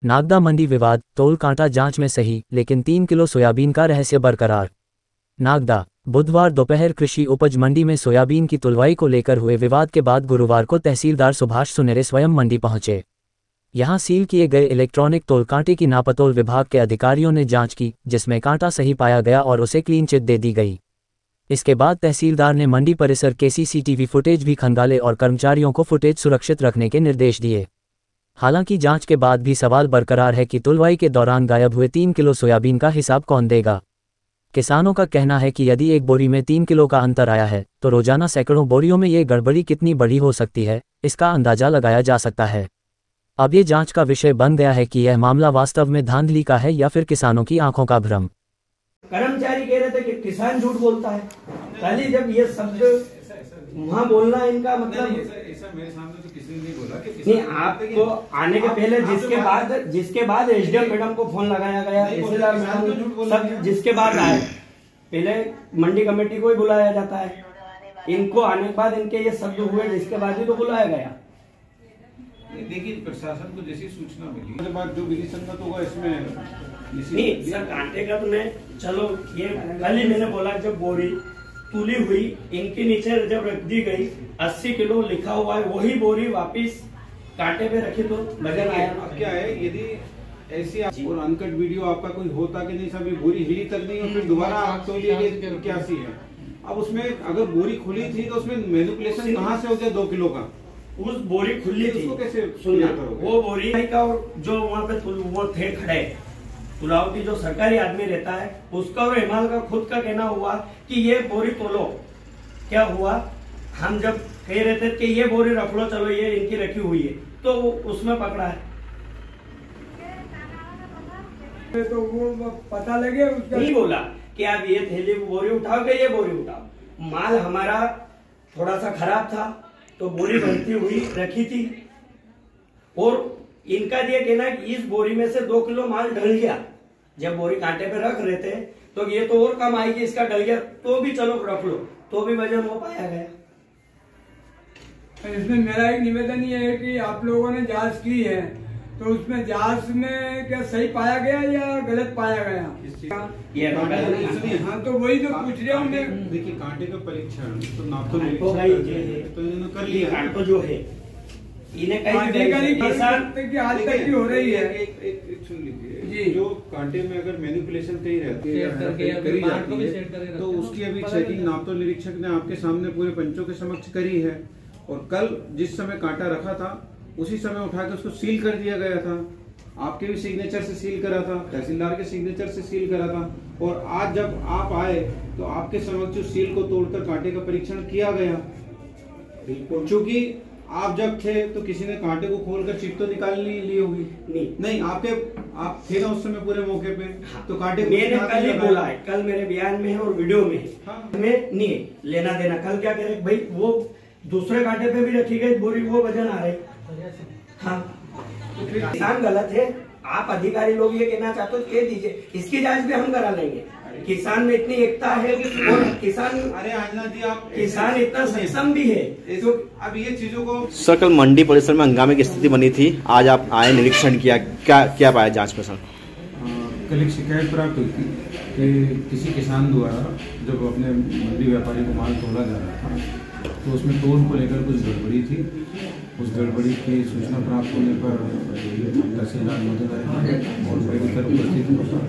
नागदा मंडी विवाद, तोल कांटा जांच में सही, लेकिन 3 किलो सोयाबीन का रहस्य बरकरार। नागदा, बुधवार दोपहर कृषि उपज मंडी में सोयाबीन की तुलवाई को लेकर हुए विवाद के बाद गुरुवार को तहसीलदार सुभाष सुनेरे स्वयं मंडी पहुंचे। यहां सील किए गए इलेक्ट्रॉनिक तोल कांटे की नापतोल विभाग के अधिकारियों ने जांच की, जिसमें कांटा सही पाया गया और उसे क्लीन चिट दे दी गई। इसके बाद तहसीलदार ने मंडी परिसर के सीसीटीवी फुटेज भी खंगाले और कर्मचारियों को फुटेज सुरक्षित रखने के निर्देश दिए। हालांकि जांच के बाद भी सवाल बरकरार है कि तुलवाई के दौरान गायब हुए 3 किलो सोयाबीन का हिसाब कौन देगा। किसानों का कहना है कि यदि एक बोरी में 3 किलो का अंतर आया है, तो रोजाना सैकड़ों बोरियों में ये गड़बड़ी कितनी बड़ी हो सकती है, इसका अंदाजा लगाया जा सकता है। अब ये जांच का विषय बन गया है कि यह मामला वास्तव में धांधली का है या फिर किसानों की आंखों का भ्रम। कर्मचारी कह रहे थे कि किसान झूठ बोलता है। पहले जब ये शब्द वहाँ बोलना इनका मतलब ऐसा मेरे सामने तो किसी ने नहीं बोला कि नहीं। आपको आने के पहले जिसके बाद एसडीएम मैडम को फोन लगाया गया, तहसीलदार मैडम सब जिसके बाद आए, पहले मंडी कमेटी को ही बुलाया जाता है। इनको आने के बाद इनके ये शब्द हुए, जिसके बाद ही तो बुलाया गया। देखिए, प्रशासन को जैसी सूचना मिली उसके बाद जो विधि संगत होगा इसमें नहीं सर, कांटे का तो मैं चलो ये कल ही मैंने बोला, जब बोरी तुली हुई इनके नीचे जब रख दी गई 80 किलो लिखा हुआ है, वही बोरी वापिस कांटे पे रखी तो वजन आया। अब क्या है, यदि ऐसी और अनकट वीडियो आपका कोई होता कि नहीं, सब बोरी हिली तक नहीं और फिर दोबारा आप तो ये 81 है। अब उसमें अगर बोरी खुली थी तो उसमें मैनिपुलेशन कहाँ से हो गया 2 किलो का? उस बोरी खुली थी, कैसे सुनना, वो बोरी का और जो वहाँ पे वो थे खड़े तुलाव की जो सरकारी आदमी रहता है उसका और हिमाल का खुद का कहना हुआ कि ये बोरी तोलो। क्या हुआ, हम जब कह रहे थे कि ये बोरी रख लो, चलो ये इनकी रखी हुई है, तो उसमें पकड़ा है। तो वो पता लगे उसका नहीं बोला कि आप ये थैली बोरी उठाओगे, ये बोरी उठाओ। माल हमारा थोड़ा सा खराब था तो बोरी बनती हुई रखी थी, और इनका ये कहना है कि इस बोरी में से 2 किलो माल ढल गया। जब बोरी कांटे पे रख रहे थे तो ये तो और कम आएगी, इसका ढल गया तो भी चलो रख लो, तो भी वजन हो पाया गया। इसमें मेरा एक निवेदन ये है कि आप लोगों ने जांच की है, तो उसमें जांच में क्या सही पाया गया या गलत पाया गया? हाँ, तो वही तो पूछ रहा हूँ मैं। देखिए, कांटे का परीक्षण तो नाप तो इन्होंने कर लिया, तो जो है इन्हें किसान की आज तक की हो रही है। एक सुन लीजिए, जो कांटे में अगर मैनिपुलेशन कहीं रहती है करी जाती है, तो उसकी अभी चेकिंग नापतोल निरीक्षक ने आपके सामने पूरे पंचों के समक्ष करी है। और कल जिस समय कांटा रखा था उसी समय उठा के उसको सील कर दिया गया था। आपके भी सिग्नेचर से सील करा था, तहसीलदार के सिग्नेचर से सील करा था, और आज जब आप आए तो आपके समक्ष उस सील को तोड़कर कांटे का परीक्षण किया गया। बिल्कुल, चूंकि आप जब थे तो किसी ने कांटे को खोलकर चिप तो निकाल ली होगी? नहीं, आप थे ना उस समय पूरे मौके पे। हाँ, तो कांटे मैंने कल ही बोला है, कल मेरे बयान में है और वीडियो में है। हाँ, हमें नहीं लेना देना। कल क्या करे भाई, वो दूसरे कांटे पे भी रखी गई बोरी, वो वजन आ रही। हाँ, किसान गलत है। आप अधिकारी लोग ये कहना चाहते हो कह दीजिए, इसकी जांच भी हम करा लेंगे। किसान में इतनी एकता है और किसान, अरे आजना जी, आप किसान इतना सक्षम भी है। तो अब ये चीजों को सर, कल मंडी परिसर में हंगामे की स्थिति बनी थी, आज आप आए, निरीक्षण किया, क्या पाया जांच में सर? कल एक शिकायत प्राप्त हुई थी कि किसी किसान द्वारा जब अपने मंडी व्यापारी को माल तोला जा रहा था तो उसमें तोल को लेकर कुछ गड़बड़ी थी। उस गड़बड़ी की सूचना प्राप्त होने पर तहसीलदार महोदय और मेडिकल उपस्थित होकर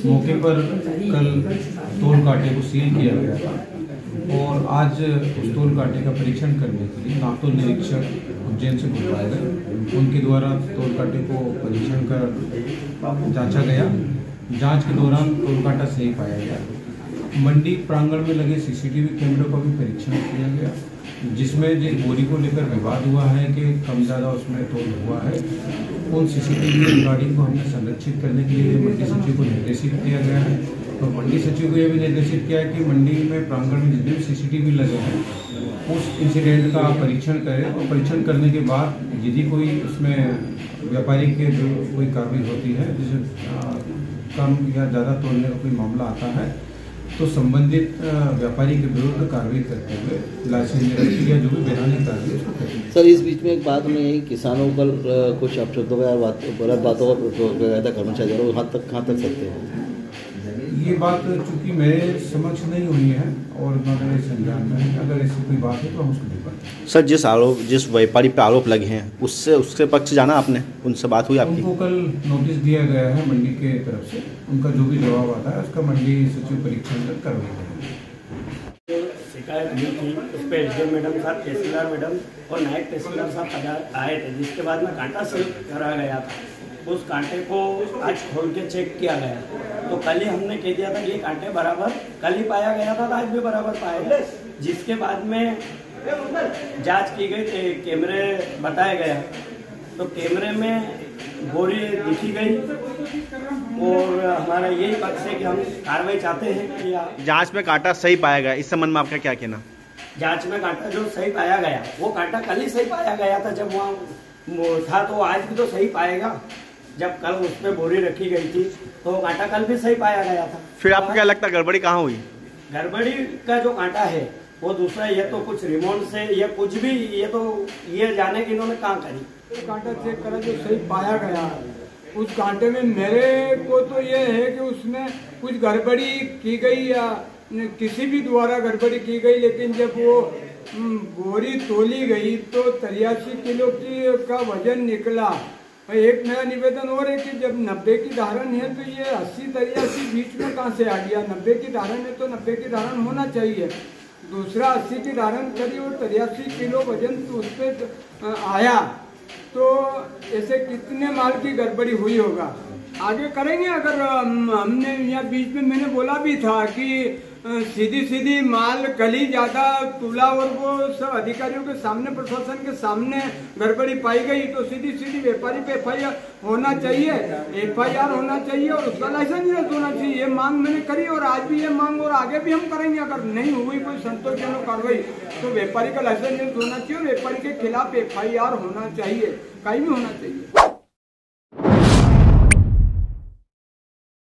मौके पर कल तोल कांटे को सील किया गया था, और आज उस तोल कांटे का परीक्षण करने के लिए नापतोल निरीक्षक उज्जैन से बुलवाए गए। उनके द्वारा तोल कांटे को परीक्षण कर जांचा गया। जांच के दौरान तोल कांटा सही पाया गया। मंडी प्रांगण में लगे सीसीटीवी कैमरों का भी परीक्षण किया गया, जिसमें जिस बोरी को लेकर विवाद हुआ है कि कम ज़्यादा उसमें तोल हुआ है, उन सीसीटीवी रिकॉर्डिंग को हमने संरक्षित करने के लिए मंडी सचिव को निर्देशित किया गया है। तो मंडी सचिव को यह भी निर्देशित किया है कि मंडी में प्रांगण में जितने भी सीसीटीवी लगे हैं उस इंसिडेंट का परीक्षण करें, और परीक्षण करने के बाद यदि कोई उसमें व्यापारी के जो कोई कार्रवाई होती है, जैसे कम या ज़्यादा तोलने का कोई मामला आता है, तो संबंधित व्यापारी के विरुद्ध कार्रवाई करते हुए लाइसेंस निरस्त या जो भी वैधानिक कार्रवाई उसको करेंगे। सर, इस बीच में एक बात में यही किसानों पर कुछ अपशब्दों या गलत बातों का करना चाहिए, वो कहाँ तक सकते हैं? ये बात चूंकि मेरे समक्ष नहीं हुई है और न मेरे संज्ञान में है, अगर ऐसी कोई बात है तो हम उसको देखते। सर, जिस व्यापारी पे आरोप लगे हैं उसके पक्ष जाना आपने, उनसे बात हुई आपकी? उनको कल नोटिस दिया गया है मंडी के तरफ से, उनका जो भी जवाब आता है उसका मंडी सचिव परीक्षण कर करवाई जाएगी। शिकायत हुई थी उस पर एसडीएम मैडम साहब, तहसीलदार मैडम और नायब तहसीलदार साहब आए थे, जिसके बाद में कांटा सील करा गया था। उस कांटे को आज खोल के चेक किया गया तो कल ही हमने कह दिया था ये कांटे बराबर कल ही पाया गया था, तो आज भी बराबर पाया गया। जिसके बाद में जांच की गई तो कैमरे बताया गया तो कैमरे में बोरी दिखी गई और हमारा यही पक्ष है कि हम कार्रवाई चाहते हैं कि जांच में कांटा सही पाया गया, इस संबंध में आपका क्या कहना? जांच में कांटा जो सही पाया गया वो कांटा कल ही सही पाया गया था, जब वहाँ था तो आज भी तो सही पाएगा। जब कल उसमें बोरी रखी गई थी तो कांटा कल भी सही पाया गया था। फिर आपको क्या लगता है गड़बड़ी कहाँ हुई? गड़बड़ी का जो कांटा है वो दूसरा, ये तो कुछ रिमोट से या कुछ भी, ये तो ये जाने की इन्होंने कहाँ करी। कांटा चेक करा जो सही पाया गया, उस कांटे में मेरे को तो ये है कि उसमें कुछ गड़बड़ी की गई या किसी भी द्वारा गड़बड़ी की गई, लेकिन जब वो बोरी तोली गई तो 83 किलो का वजन निकला। एक नया निवेदन और है कि जब 90 की धारण है तो ये 80-83 बीच में कहाँ से आ गया? 90 की धारण है तो 90 की धारण होना चाहिए। दूसरा 80 की धारण करी और 83 किलो वजन तो उस पर आया, तो ऐसे कितने माल की गड़बड़ी हुई होगा। आगे करेंगे। अगर हमने यहाँ बीच में मैंने बोला भी था कि सीधी माल कली ज्यादा तुला और वो सब अधिकारियों के सामने, प्रशासन के सामने गड़बड़ी पाई गई तो सीधी व्यापारी पे FIR होना चाहिए, FIR होना चाहिए और उसका लाइसेंस रद्द होना चाहिए। ये मांग मैंने करी और आज भी ये मांग और आगे भी हम करेंगे। अगर नहीं हुई कोई संतोषजनक कार्रवाई तो व्यापारी का लाइसेंस रद्द होना चाहिए और व्यापारी के खिलाफ FIR होना चाहिए, कायमी होना चाहिए।